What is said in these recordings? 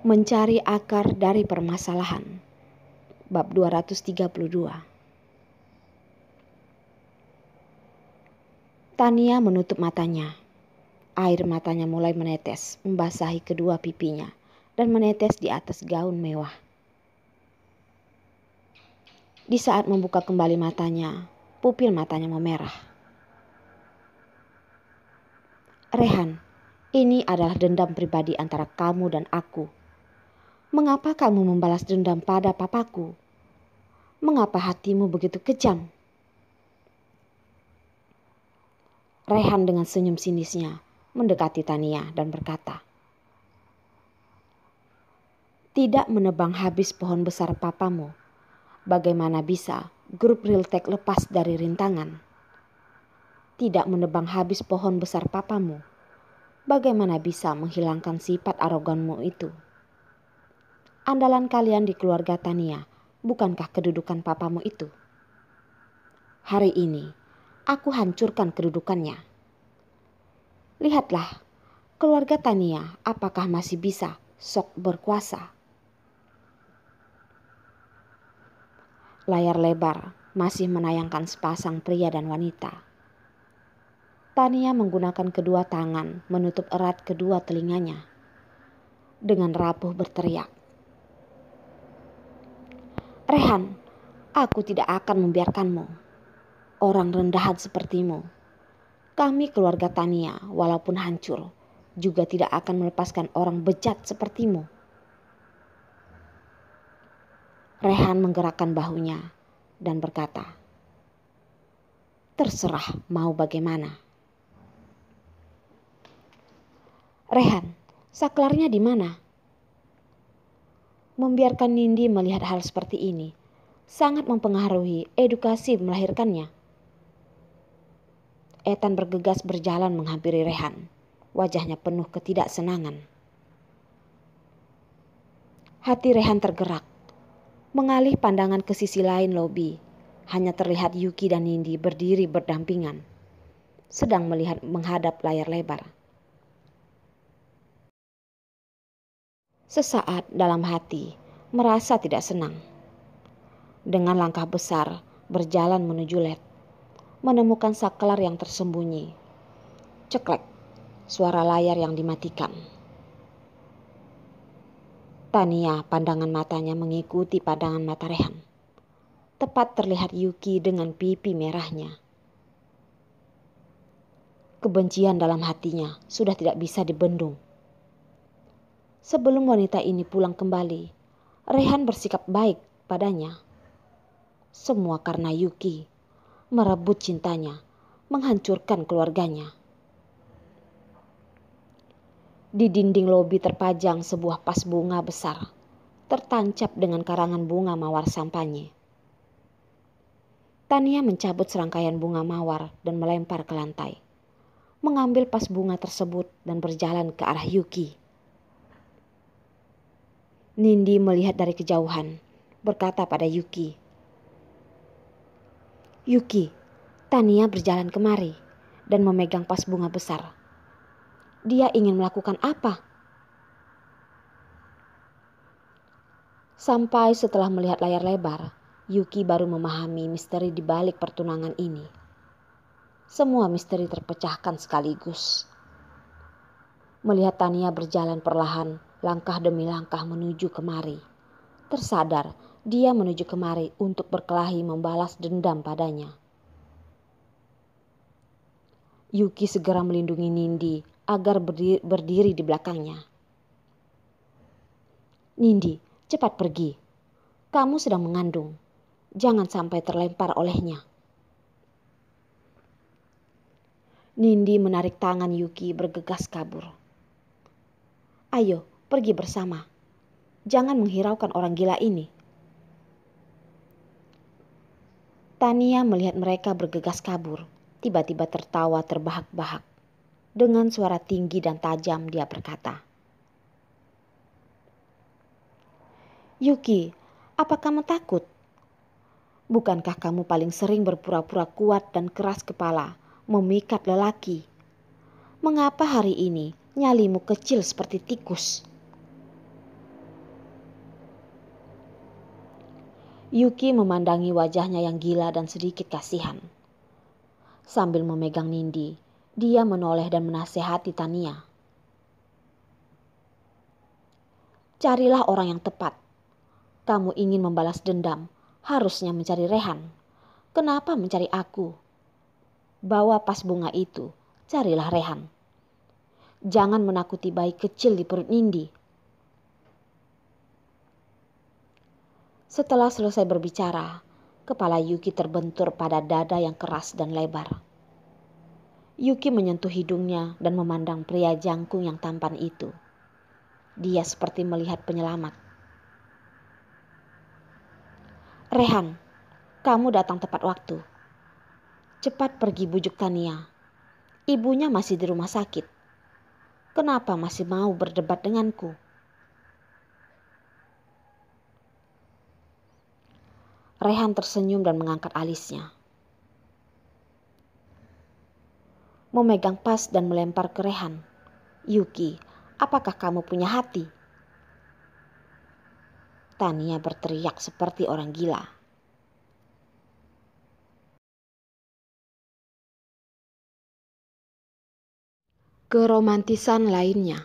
Mencari akar dari permasalahan. Bab 232. Tania menutup matanya. Air matanya mulai menetes, membasahi kedua pipinya dan menetes di atas gaun mewah. Di saat membuka kembali matanya, pupil matanya memerah. Rehan, ini adalah dendam pribadi antara kamu dan aku. Mengapa kamu membalas dendam pada papaku? Mengapa hatimu begitu kejam? Rehan dengan senyum sinisnya mendekati Tania dan berkata, "Tidak menebang habis pohon besar papamu. Bagaimana bisa grup Realtek lepas dari rintangan? Tidak menebang habis pohon besar papamu. Bagaimana bisa menghilangkan sifat aroganmu itu? Andalan kalian di keluarga Tania, bukankah kedudukan papamu itu? Hari ini, aku hancurkan kedudukannya. Lihatlah, keluarga Tania apakah masih bisa sok berkuasa?" Layar lebar masih menayangkan sepasang pria dan wanita. Tania menggunakan kedua tangan menutup erat kedua telinganya. Dengan rapuh berteriak, "Rehan, aku tidak akan membiarkanmu. Orang rendahan sepertimu. Kami keluarga Tania walaupun hancur juga tidak akan melepaskan orang bejat sepertimu." Rehan menggerakkan bahunya dan berkata, "Terserah mau bagaimana." "Rehan, saklarnya di mana?" Membiarkan Nindi melihat hal seperti ini sangat mempengaruhi edukasi melahirkannya. Ethan bergegas berjalan menghampiri Rehan. Wajahnya penuh ketidaksenangan. Hati Rehan tergerak. Mengalih pandangan ke sisi lain lobi, hanya terlihat Yuki dan Nindi berdiri berdampingan, sedang menghadap layar lebar. Sesaat dalam hati merasa tidak senang. Dengan langkah besar berjalan menuju LED, menemukan saklar yang tersembunyi. Ceklek, suara layar yang dimatikan. Tania pandangan matanya mengikuti pandangan mata Rehan. Tepat terlihat Yuki dengan pipi merahnya. Kebencian dalam hatinya sudah tidak bisa dibendung. Sebelum wanita ini pulang kembali, Rehan bersikap baik padanya. Semua karena Yuki merebut cintanya, menghancurkan keluarganya. Di dinding lobi terpajang sebuah vas bunga besar, tertancap dengan karangan bunga mawar sampanye. Tania mencabut serangkaian bunga mawar dan melempar ke lantai, mengambil vas bunga tersebut dan berjalan ke arah Yuki. Nindi melihat dari kejauhan, berkata pada Yuki, "Yuki, Tania berjalan kemari dan memegang vas bunga besar. Dia ingin melakukan apa?" Sampai setelah melihat layar lebar, Yuki baru memahami misteri di balik pertunangan ini. Semua misteri terpecahkan sekaligus. Melihat Tania berjalan perlahan, langkah demi langkah menuju kemari. Tersadar, dia menuju kemari untuk berkelahi membalas dendam padanya. Yuki segera melindungi Nindi agar berdiri di belakangnya. "Nindi, cepat pergi. Kamu sedang mengandung. Jangan sampai terlempar olehnya." Nindi menarik tangan Yuki bergegas kabur. "Ayo, pergi bersama. Jangan menghiraukan orang gila ini." Tania melihat mereka bergegas kabur, tiba-tiba tertawa terbahak-bahak. Dengan suara tinggi dan tajam dia berkata, "Yuki, apa kamu takut? Bukankah kamu paling sering berpura-pura kuat dan keras kepala, memikat lelaki? Mengapa hari ini nyalimu kecil seperti tikus?" Yuki memandangi wajahnya yang gila dan sedikit kasihan. Sambil memegang Nindi, dia menoleh dan menasehati Tania. Carilah orang yang tepat. Kamu ingin membalas dendam, harusnya mencari Rehan. Kenapa mencari aku? Bawa pas bunga itu, carilah Rehan. Jangan menakuti bayi kecil di perut Nindi. Setelah selesai berbicara, kepala Yuki terbentur pada dada yang keras dan lebar. Yuki menyentuh hidungnya dan memandang pria jangkung yang tampan itu. Dia seperti melihat penyelamat. Rehan, kamu datang tepat waktu. Cepat pergi bujuk Tania. Ibunya masih di rumah sakit. Kenapa masih mau berdebat denganku? Rehan tersenyum dan mengangkat alisnya. Memegang pas dan melempar ke Rehan. Yuki, apakah kamu punya hati? Tania berteriak seperti orang gila. Keromantisan lainnya.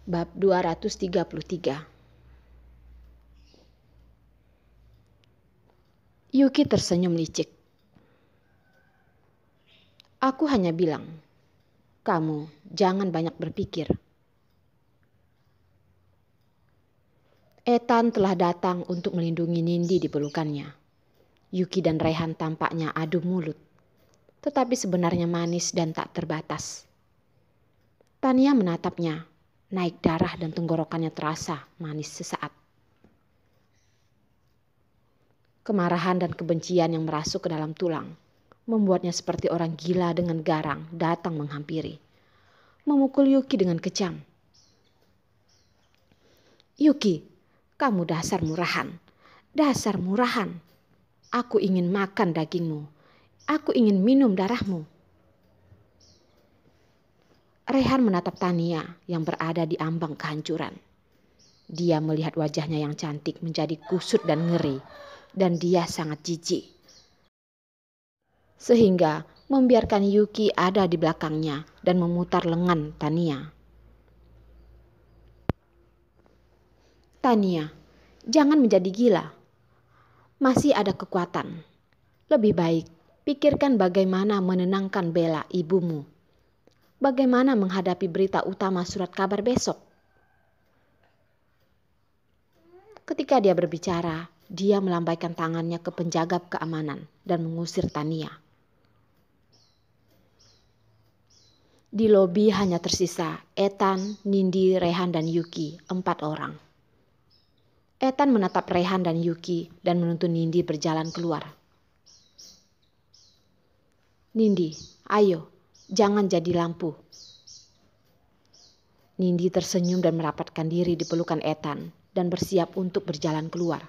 Bab 233. Yuki tersenyum licik. Aku hanya bilang, kamu jangan banyak berpikir. Ethan telah datang untuk melindungi Nindi di pelukannya. Yuki dan Rehan tampaknya adu mulut, tetapi sebenarnya manis dan tak terbatas. Tania menatapnya, naik darah dan tenggorokannya terasa manis sesaat. Kemarahan dan kebencian yang merasuk ke dalam tulang membuatnya seperti orang gila dengan garang datang menghampiri, memukul Yuki dengan kejam. Yuki, kamu dasar murahan, dasar murahan. Aku ingin makan dagingmu, aku ingin minum darahmu. Rehan menatap Tania yang berada di ambang kehancuran. Dia melihat wajahnya yang cantik menjadi kusut dan ngeri, dan dia sangat jijik. Sehingga membiarkan Yuki ada di belakangnya dan memutar lengan Tania. Tania, jangan menjadi gila. Masih ada kekuatan. Lebih baik pikirkan bagaimana menenangkan Bella, ibumu. Bagaimana menghadapi berita utama surat kabar besok. Ketika dia berbicara, dia melambaikan tangannya ke penjaga keamanan dan mengusir Tania. Di lobi hanya tersisa Ethan, Nindi, Rehan, dan Yuki, 4 orang. Ethan menatap Rehan dan Yuki dan menuntun Nindi berjalan keluar. Nindi, ayo, jangan jadi lampu. Nindi tersenyum dan merapatkan diri di pelukan Ethan dan bersiap untuk berjalan keluar.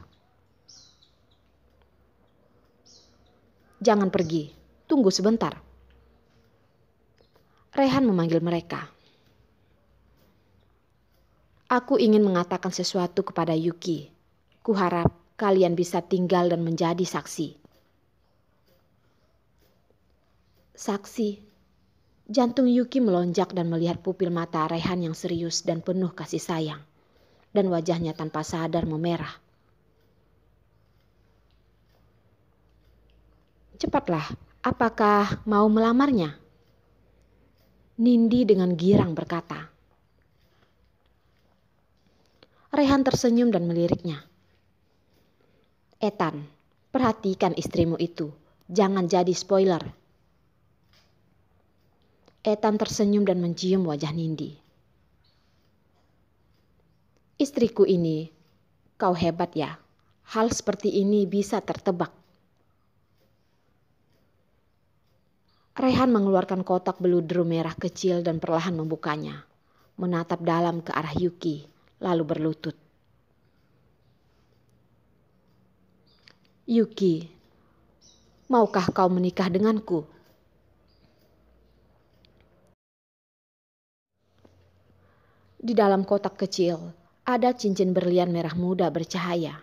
Jangan pergi, tunggu sebentar. Rehan memanggil mereka. Aku ingin mengatakan sesuatu kepada Yuki. Kuharap kalian bisa tinggal dan menjadi saksi. Saksi. Jantung Yuki melonjak dan melihat pupil mata Rehan yang serius dan penuh kasih sayang. Dan wajahnya tanpa sadar memerah. Cepatlah, apakah mau melamarnya? Nindi dengan girang berkata. Rehan tersenyum dan meliriknya. Ethan, perhatikan istrimu itu. Jangan jadi spoiler. Ethan tersenyum dan mencium wajah Nindi. Istriku ini, kau hebat ya. Hal seperti ini bisa tertebak. Rehan mengeluarkan kotak beludru merah kecil dan perlahan membukanya. Menatap dalam ke arah Yuki, lalu berlutut. Yuki, maukah kau menikah denganku? Di dalam kotak kecil ada cincin berlian merah muda bercahaya.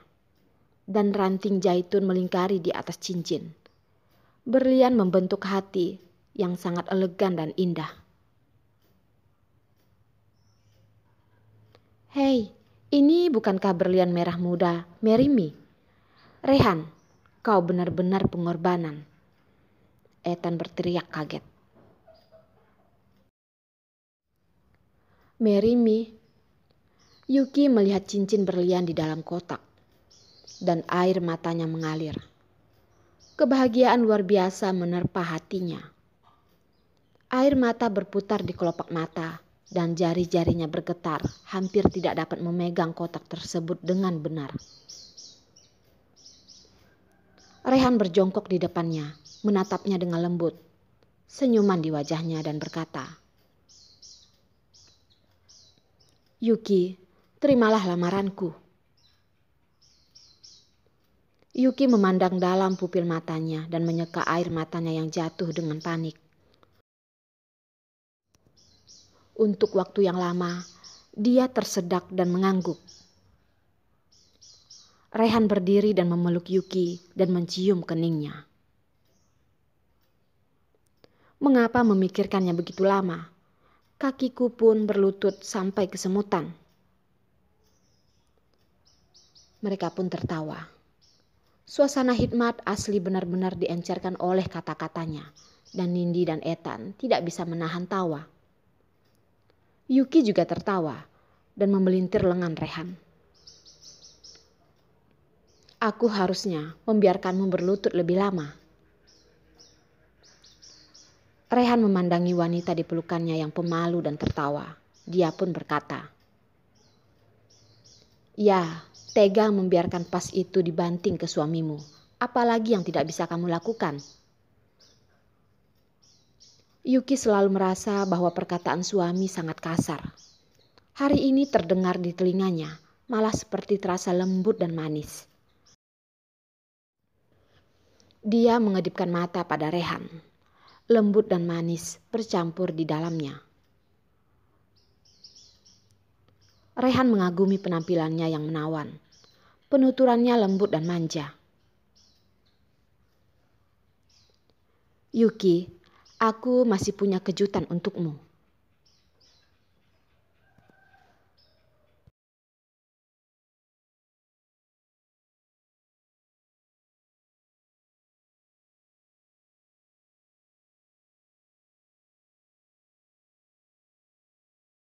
dan ranting zaitun melingkari di atas cincin. Berlian membentuk hati yang sangat elegan dan indah. Hei, ini bukankah berlian merah muda, Marry Me? Rehan, kau benar-benar pengorbanan. Ethan berteriak kaget. Marry Me. Yuki melihat cincin berlian di dalam kotak dan air matanya mengalir. Kebahagiaan luar biasa menerpa hatinya. Air mata berputar di kelopak mata dan jari-jarinya bergetar, hampir tidak dapat memegang kotak tersebut dengan benar. Rehan berjongkok di depannya, menatapnya dengan lembut, senyuman di wajahnya dan berkata, "Yuki, terimalah lamaranku." Yuki memandang dalam pupil matanya dan menyeka air matanya yang jatuh dengan panik. Untuk waktu yang lama, dia tersedak dan mengangguk. Rehan berdiri dan memeluk Yuki dan mencium keningnya. Mengapa memikirkannya begitu lama? Kakiku pun berlutut sampai kesemutan. Mereka pun tertawa. Suasana hikmat asli benar-benar diencerkan oleh kata-katanya, dan Nindi dan Ethan tidak bisa menahan tawa. Yuki juga tertawa dan memelintir lengan Rehan. Aku harusnya membiarkanmu berlutut lebih lama. Rehan memandangi wanita di pelukannya yang pemalu dan tertawa. Dia pun berkata, "Ya, tega membiarkan pas itu dibanting ke suamimu. Apalagi yang tidak bisa kamu lakukan?" Yuki selalu merasa bahwa perkataan suami sangat kasar. Hari ini terdengar di telinganya, malah seperti terasa lembut dan manis. Dia mengedipkan mata pada Rehan. Lembut dan manis bercampur di dalamnya. Rehan mengagumi penampilannya yang menawan. Penuturannya lembut dan manja. "Yuki, aku masih punya kejutan untukmu."